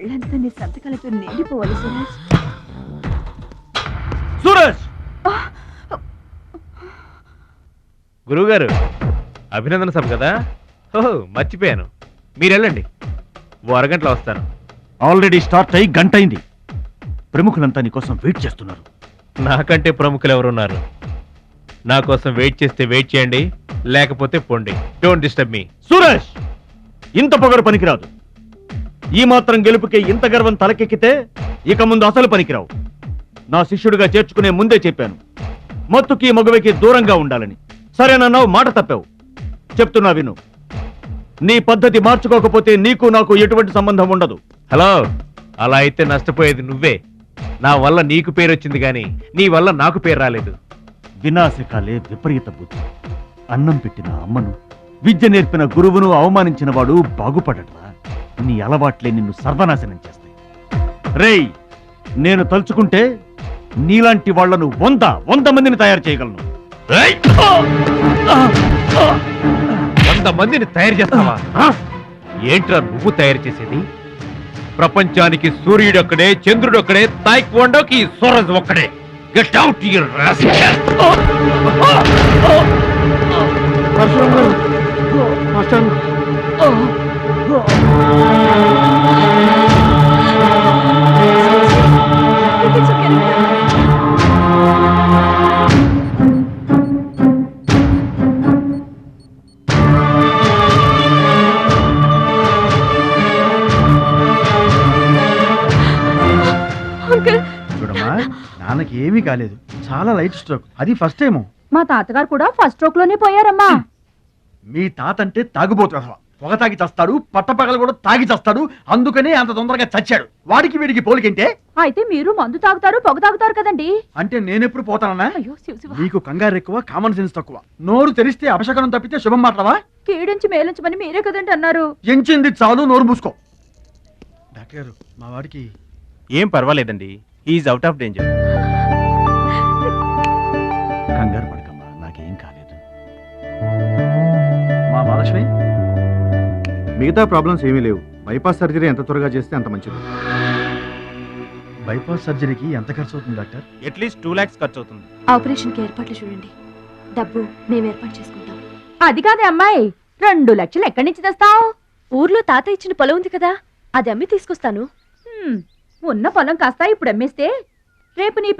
ఒళ్ళంతా నీ సంతకాలతో నిండిపోవాలి సురేష్. సూరజ్! గురువుగారు అభినందన సభ కదా? ఓహో మర్చిపోయాను. మీరు వెళ్ళండి, ఓ అరగంటలో వస్తాను. ఆల్రెడీ స్టార్ట్ అయ్యి గంట అయింది. ప్రముఖులంతా నీ కోసం వెయిట్ చేస్తున్నారు. నాకంటే ప్రముఖులు ఎవరున్నారు? నా కోసం వెయిట్ చేస్తే వెయిట్ చేయండి, లేకపోతే పొండి. Don't disturb me. సూరజ్! ఇంత పొగరు పనికిరాదు. ఈ మాత్రం గెలుపుకే ఇంత గర్వం తలకెక్కితే ఇక ముందు అసలు పనికిరావు. నా శిష్యుడిగా చేర్చుకునే ముందే చెప్పాను, మత్తుకి మగువకి దూరంగా ఉండాలని. సరేనన్నావు, మాట తప్పావు. చెప్తున్నా విను, నీ పద్ధతి మార్చుకోకపోతే నీకు నాకు ఎటువంటి సంబంధం ఉండదు. హలో, అలా అయితే నష్టపోయేది నువ్వే. నా వల్ల నీకు పేరు వచ్చింది కానీ నీ వల్ల నాకు పేరు రాలేదు. వినాశకాలే విపరీత బుద్ధి. అన్నం పెట్టిన అమ్మను, విద్య నేర్పిన గురువును అవమానించిన వాడు బాగుపడట్రా. నీ అలవాట్లే నిన్ను సర్వనాశనం చేస్తాయి. రేయ్, నేను తలుచుకుంటే నీలాంటి వాళ్లను 100 మందిని తయారు చేయగలను. 100 మందిని తయారు చేస్తావా? ఏంట్రా నువ్వు తయారు చేసేది? ప్రపంచానికి సూర్యుడొక్కడే, చంద్రుడొక్కడే, తాయిక్వాండోకి సూరజ్ ఒక్కడే. Get out your rascal. చూడమ్మా, నాన్నకి ఏమీ కాలేదు. చాలా లైట్ స్ట్రోక్, అది ఫస్ట్ టైము. మా తాతగారు కూడా ఫస్ట్ స్ట్రోక్ లోనే పోయారమ్మా. మీ తాత అంటే తాగుబోతు. పొగ తాగి చస్తాడు, పట్టపగలు కూడా తాగి చస్తాడు. అందుకనే అంత తొందరగా చచ్చాడు. వాడికి వీడికి పోలికంటే. అయితే మీరు మందు తాగుతారు, పొగ తాగుతారు కదండి. అంటే నేనెప్పుడు పోతానన్నా? అయ్యో శివ శివ. నీకు కంగారు ఎక్కువ, కామన్ సెన్స్ తక్కువ. నోరు తెరిస్తే అపశకనం తప్పితే శుభం మాట్లాడవా? కీడించి మేలించమని మీరే కదండి అన్నారు. ఎంచింది చాలు, నోరు మూసుకో. డాక్టర్ గారు, మా వాడికి ఏం పర్వాలేదండి, ఈజ్ అవుట్ ఆఫ్ డేంజర్. కంగారు పడకమ్మా, నాకేం కాలేదు. మా మహాలక్ష్మి, మిగతా ప్రాబ్లమ్స్ ఏమీ లేవు. బైపాస్ సర్జరీ ఎంత త్వరగా చేస్తే అంత మంచిది. బైపాస్ సర్జరీకి ఎంత ఖర్చు అవుతుంది డాక్టర్? అట్లీస్ట్ 2 lakhs ఖర్చు అవుతుంది. ఆపరేషన్ కి ఏర్పాట్లు చూడండి, డబ్బు మేము ఏర్పాటు చేసుకుంటాం. అది కాదే అమ్మాయి, 2 లక్షలు ఎక్కడి నుంచి తెస్తావు? ఊర్లో తాత ఇచ్చిన పొలం ఉంది కదా, అది అమ్మి తీసుకొస్తాను. ఉన్న పొలం కాస్త ఇప్పుడు అమ్మేస్తే రేపు నీ